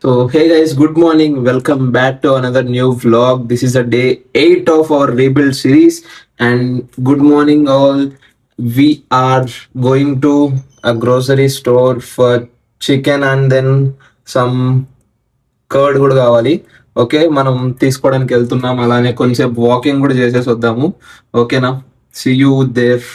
So, hey guys, good morning. Welcome back to another new vlog. This is a day 8 of our rebuild series. And good morning, all. We are going to a grocery store for chicken and then some curd కూడా కావాలి. Okay, మనం తీసుకోవడానికి వెళ్తున్నాం. అలానే కొంచెంసేపు walking కూడా చేసేసి వద్దాము. ఓకేనా, see you there.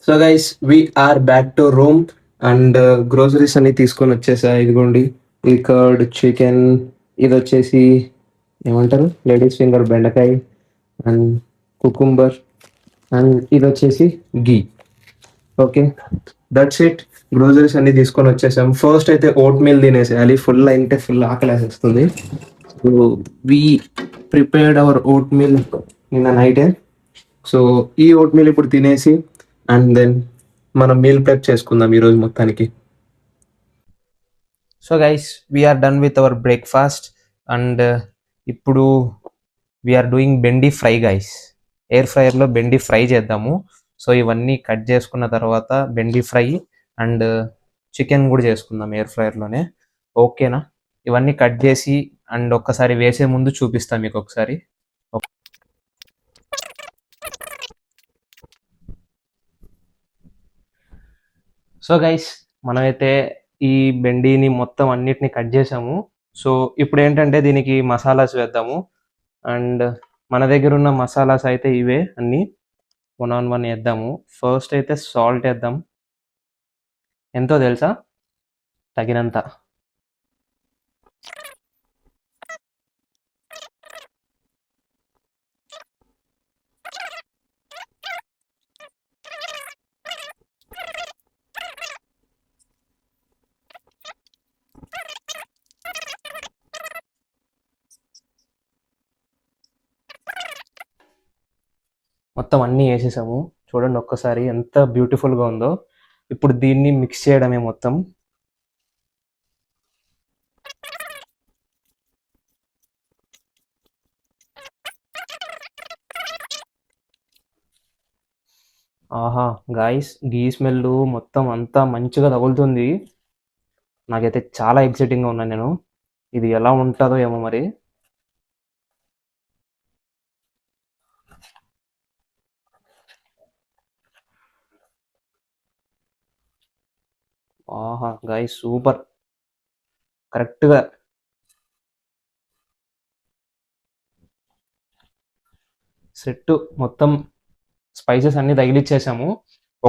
So guys, we are back to room and groceries అన్ని తీసుకొని వచ్చేసా. ఇదిగోండి, ఈ కర్డ్, చికెన్, ఇది వచ్చేసి ఏమంటారు, లేడీస్ ఫింగర్ బెండకాయ అండ్ కుకుంబర్, అండ్ ఇది వచ్చేసి ghee. Okay, that's it. Groceries అన్ని తీసుకొని వచ్చేసాం. ఫస్ట్ అయితే ఓట్ మీల్ తినేసేయాలి. ఫుల్ అంటే ఫుల్ ఆకలేసేస్తుంది. So we prepared our oat meal నిన్న నైటే. సో ఈ ఓట్ మీల్ ఇప్పుడు తినేసి అండ్ దెన్ మనం మీల్ ప్రెప్ చేసుకుందాం ఈరోజు మొత్తానికి. So guys, we're done with our breakfast and ఇప్పుడు we're doing bhindi fry guys. Air ఫ్రైయర్లో బెండి ఫ్రై చేద్దాము. సో ఇవన్నీ కట్ చేసుకున్న తర్వాత బెండి ఫ్రై అండ్ చికెన్ కూడా చేసుకుందాం ఎయిర్ ఫ్రైయర్లోనే. ఓకేనా, ఇవన్నీ కట్ చేసి అండ్ ఒక్కసారి వేసే ముందు చూపిస్తాను మీకు ఒకసారి. సో గైస్, మనమైతే ఈ బెండిని మొత్తం అన్నిటిని కట్ చేసాము. సో ఇప్పుడు ఏంటంటే దీనికి మసాలాస్ వేద్దాము. అండ్ మన దగ్గర ఉన్న మసాలాస్ అయితే ఇవే అన్నీ 1 on 1 వేద్దాము. ఫస్ట్ అయితే సాల్ట్ వేద్దాం. ఎంతో తెలుసా, తగినంత. మొత్తం అన్నీ వేసేసాము. చూడండి ఒక్కసారి ఎంత బ్యూటిఫుల్గా ఉందో. ఇప్పుడు దీన్ని మిక్స్ చేయడమే మొత్తం. ఆహా గాయస్, గీ స్మెల్ మొత్తం అంతా మంచిగా తగులుతుంది. నాకైతే చాలా ఎక్సైటింగ్గా ఉన్నాను నేను. ఇది ఎలా ఉంటుందో ఏమో మరి. ఆహా గాయస్, సూపర్. కరెక్ట్గా సెట్. మొత్తం స్పైసెస్ అన్ని తగిలిచ్చేసాము.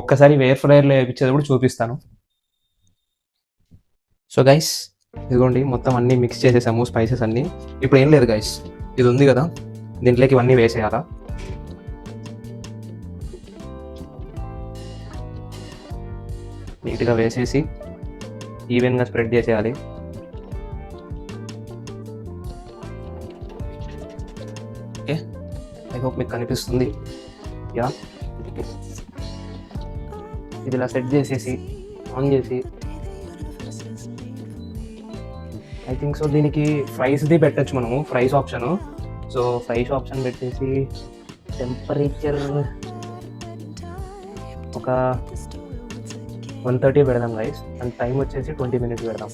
ఒక్కసారి ఎయిర్ ఫ్రైయర్లో వేయించేది కూడా చూపిస్తాను. సో గైస్, ఇదిగోండి మొత్తం అన్నీ మిక్స్ చేసేసాము స్పైసెస్ అన్నీ. ఇప్పుడు ఏం లేదు గైస్, ఇది ఉంది కదా, దీంట్లోకి ఇవన్నీ వేసేయాలా. నీట్గా వేసేసి ఈవెన్గా స్ప్రెడ్ చేసేయాలి. ఓకే, ఐ హోప్ మీకు కనిపిస్తుంది. యా, ఇది ఇలా సెట్ చేసేసి ఆన్ చేసి, ఐ థింక్ సో దీనికి ఫ్రైస్ది పెట్టచ్చు మనము, fries option. So fries option పెట్టేసి టెంపరేచర్ ఒక 130 పెడదాం గైస్. అండ్ టైం వచ్చేసి 20 minutes పెడదాం.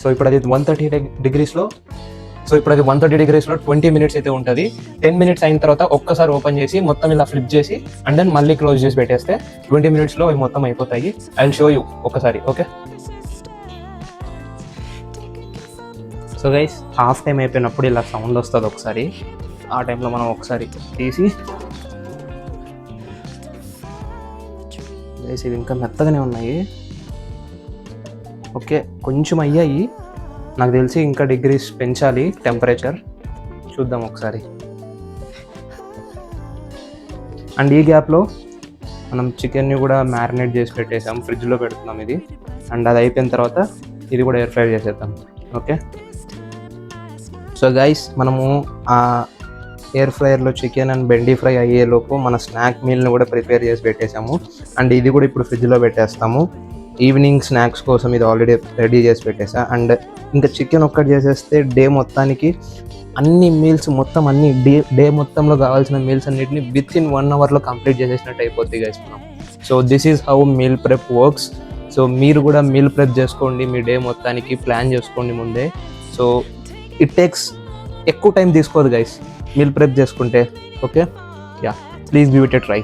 సో ఇప్పుడు అది 130 degreesలో 20 minutes అయితే ఉంటుంది. 10 minutes అయిన తర్వాత ఒక్కసారి ఓపెన్ చేసి మొత్తం ఇలా ఫ్లిప్ చేసి అండ్ దెన్ మళ్ళీ క్లోజ్ చేసి పెట్టేస్తే 20 minutesలో ఇవి మొత్తం అయిపోతాయి. ఐ విల్ షో యూ ఒకసారి. Okay, so guys, half time అయిపోయినప్పుడు ఇలా సౌండ్ వస్తుంది ఒకసారి. ఆ టైంలో మనం ఒకసారి తీసి వేసి, ఇవి ఇంకా మెత్తగానే ఉన్నాయి. ఓకే, కొంచెం అయ్యాయి. నాకు తెలిసి ఇంకా డిగ్రీస్ పెంచాలి టెంపరేచర్. చూద్దాం ఒకసారి. అండ్ ఈ గ్యాప్లో మనం చికెన్ని కూడా మ్యారినేట్ చేసి పెట్టేసాం, ఫ్రిడ్జ్లో పెడుతున్నాం ఇది. అండ్ అది అయిపోయిన తర్వాత ఇది కూడా ఎయిర్ ఫ్రై చేసేద్దాం. ఓకే, సో గైస్, మనము ఆ ఎయిర్ ఫ్రైయర్లో చికెన్ అండ్ బెండి ఫ్రై అయ్యేలోపు మన స్నాక్ మీల్ని కూడా ప్రిపేర్ చేసి పెట్టేసాము. అండ్ ఇది కూడా ఇప్పుడు ఫ్రిడ్జ్లో పెట్టేస్తాము. ఈవినింగ్ స్నాక్స్ కోసం ఇది ఆల్రెడీ రెడీ చేసి పెట్టేసా. అండ్ ఇంకా చికెన్ ఒక్కటి చేసేస్తే డే మొత్తానికి అన్ని మీల్స్ మొత్తం అన్ని డే మొత్తంలో కావాల్సిన మీల్స్ అన్నిటిని విత్ ఇన్ 1 hourలో కంప్లీట్ చేసేసినట్టు అయిపోద్ది గైస్ మనం. So this is how meal prep works. So మీరు కూడా మీల్ ప్రెప్ చేసుకోండి, మీ డే మొత్తానికి ప్లాన్ చేసుకోండి ముందే. సో ఇట్ టేక్స్ ఎక్కువ టైం తీసుకోదు గైస్ మీల్ ప్రెప్ చేసుకుంటే. Okay, yeah, please give it a try.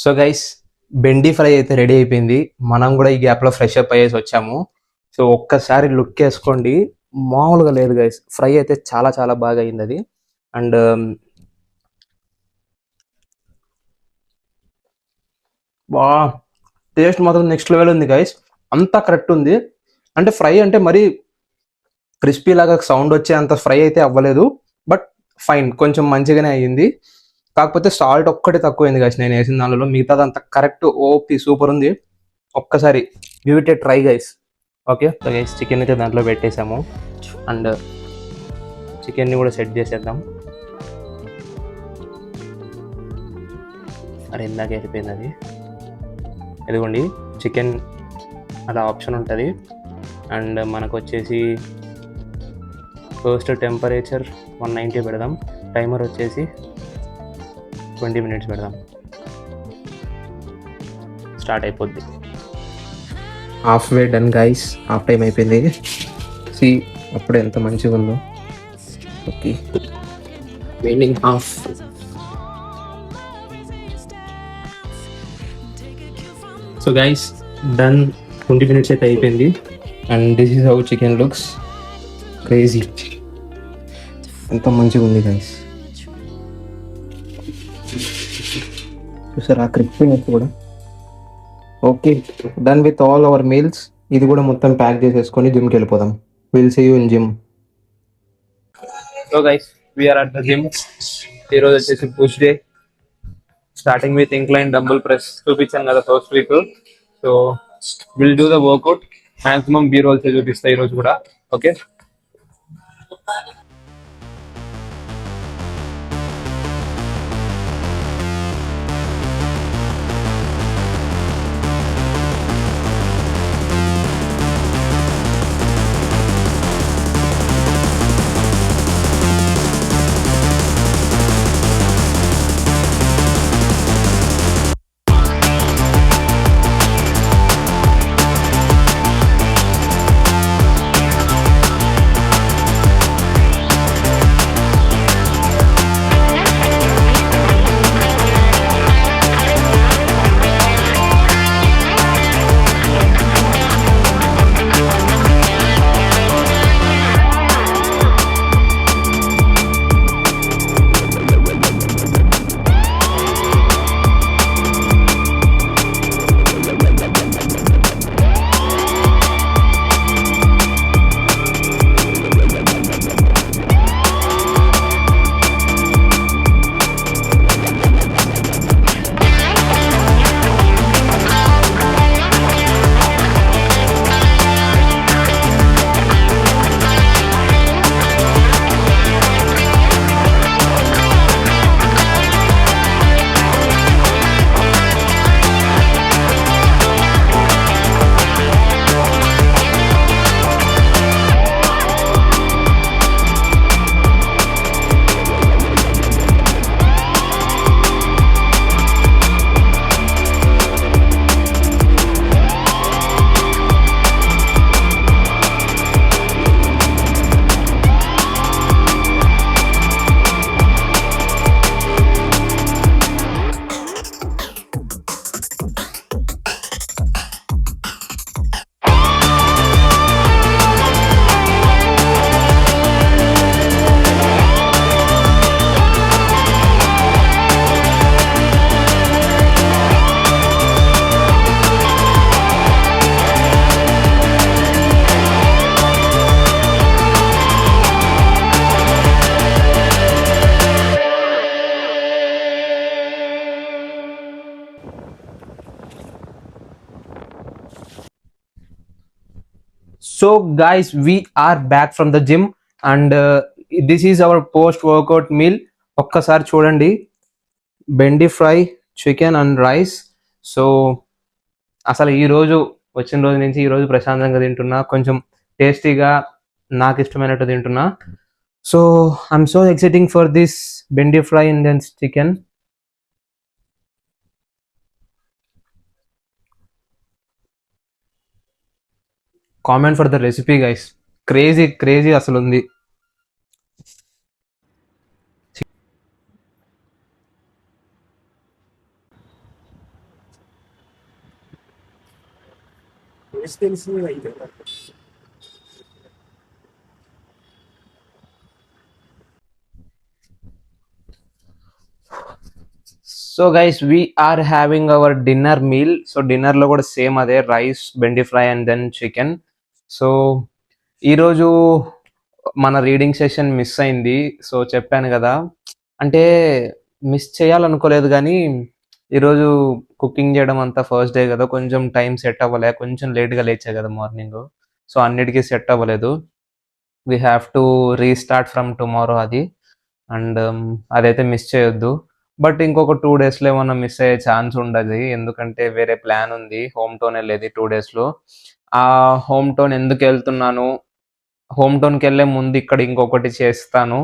So guys, bhindi fry అయితే రెడీ అయిపోయింది. మనం కూడా ఈ గ్యాప్లో ఫ్రెష్ అప్ అయ్యేసి వచ్చాము. సో ఒక్కసారి లుక్ వేసుకోండి, మామూలుగా లేదు గైస్. ఫ్రై అయితే చాలా చాలా బాగా అయింది అది. అండ్ బా టేస్ట్ మాత్రం నెక్స్ట్ లెవెల్ ఉంది గైస్, అంతా కరెక్ట్ ఉంది. అంటే ఫ్రై అంటే మరీ క్రిస్పీ లాగా సౌండ్ వచ్చే అంత ఫ్రై అయితే అవ్వలేదు, బట్ ఫైన్, కొంచెం మంచిగానే అయ్యింది. కాకపోతే సాల్ట్ ఒక్కటి తక్కువైంది గైస్ నేను వేసిన దానిలో, మిగతాదంతా కరెక్ట్, ఓపి సూపర్ ఉంది. ఒక్కసారి give it A try guys. Okay, so guys chicken అయితే దాంట్లో పెట్టేసాము. అండ్ చికెన్ని కూడా సెట్ చేసేద్దాం. అరే ఇందాక వెళ్ళిపోయింది అది. ఇదిగోండి చికెన్, అలా ఆప్షన్ ఉంటుంది. అండ్ మనకు వచ్చేసి ఫస్ట్ టెంపరేచర్ 190 పెడదాం. టైమర్ వచ్చేసి 20 minutes పెడదాం. స్టార్ట్ అయిపోద్ది. Halfway done guys, half time అయిపోయింది. సి అప్పుడు ఎంత మంచిగా ఉందో. Okay, remaining half. So guys done, 20 minutes అయితే అయిపోయింది. And this is how chicken looks. Crazy, ఎంత మంచిగా ఉంది గైస్. చూసారా క్రిస్పీనెస్ కూడా. Okay, done with all our meals. ఇది కూడా మొత్తం ప్యాక్ చేసేసుకొని జిమ్కి వెళ్ళిపోదాం. Will see you in gym. So guys, we're at the gym. ఈరోజు వచ్చేసి push day, starting with incline dumbbell press చూపించాను కదా first week. So will do the workout. Maximum B rolls చూపిస్తాయి ఈరోజు కూడా. Okay, so guys, we are back from the gym and this is our post workout meal. ఒక్కసారి చూడండి, bhindi fry, chicken and rice. So అసలు ఈ రోజు వచ్చిన రోజు నుంచి ఈ రోజు ప్రశాంతంగా తింటున్నా, కొంచెం టేస్టీగా నాకు ఇష్టమైనట్టు తింటున్నా. So I'm so exciting for this bhindi fry and then chicken. Comment for the recipe guys. Crazy crazy అసలు ఉంది. So guys we are having our dinner meal. So dinner లో కూడా సేమ్ అదే, rice, bhindi fry and then chicken. So ఈరోజు మన reading session miss అయింది. So చెప్పాను కదా, అంటే మిస్ చేయాలనుకోలేదు కానీ ఈరోజు కుకింగ్ చేయడం అంతా ఫస్ట్ డే కదా, కొంచెం టైం సెట్ అవ్వలే, కొంచెం లేట్గా లేచా కదా మార్నింగ్. సో అన్నిటికీ సెట్ అవ్వలేదు. We have to restart from tomorrow అది. అండ్ అదైతే మిస్ చేయొద్దు. బట్ ఇంకొక 2 డేస్లో ఏమన్నా మిస్ అయ్యే ఛాన్స్ ఉండదు, ఎందుకంటే వేరే ప్లాన్ ఉంది. హోమ్ టౌన్ వెళ్ళేది 2 డేస్లో. ఆ హోమ్ టౌన్ ఎందుకు వెళ్తున్నాను, హోమ్ టౌన్కి వెళ్ళే ముందు ఇక్కడ ఇంకొకటి చేస్తాను.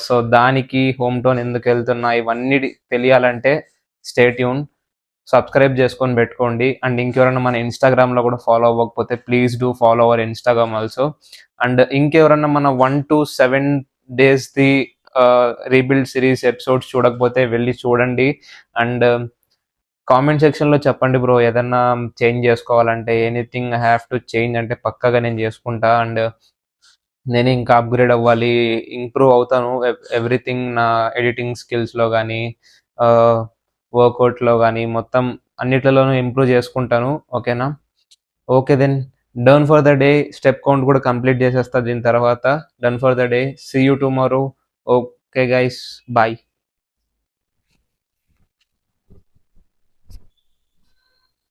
సో దానికి హోమ్ టౌన్ ఎందుకు వెళ్తున్నా ఇవన్నీ తెలియాలంటే స్టే ట్యూన్, సబ్స్క్రైబ్ చేసుకొని పెట్టుకోండి. అండ్ ఇంకెవరైనా మన ఇన్స్టాగ్రామ్లో కూడా ఫాలో అవ్వకపోతే please do follow our Instagram also. And ఇంకెవరన్నా మన 1 to 7 డేస్ది రీబిల్డ్ సిరీస్ ఎపిసోడ్స్ చూడకపోతే వెళ్ళి చూడండి. అండ్ కామెంట్ సెక్షన్లో చెప్పండి బ్రో, ఏదన్నా చేంజ్ చేసుకోవాలంటే, anything I have to change అంటే పక్కగా నేను చేసుకుంటా. అండ్ నేను ఇంకా అప్గ్రేడ్ అవ్వాలి, ఇంప్రూవ్ అవుతాను ఎవ్రీథింగ్, నా ఎడిటింగ్ స్కిల్స్లో కానీ వర్కౌట్లో కానీ మొత్తం అన్నిట్లలోనూ ఇంప్రూవ్ చేసుకుంటాను. ఓకేనా? Okay then, done for the day. Step count కూడా కంప్లీట్ చేసేస్తా దీని తర్వాత. Done for the day. See you tomorrow. Okay guys, bye.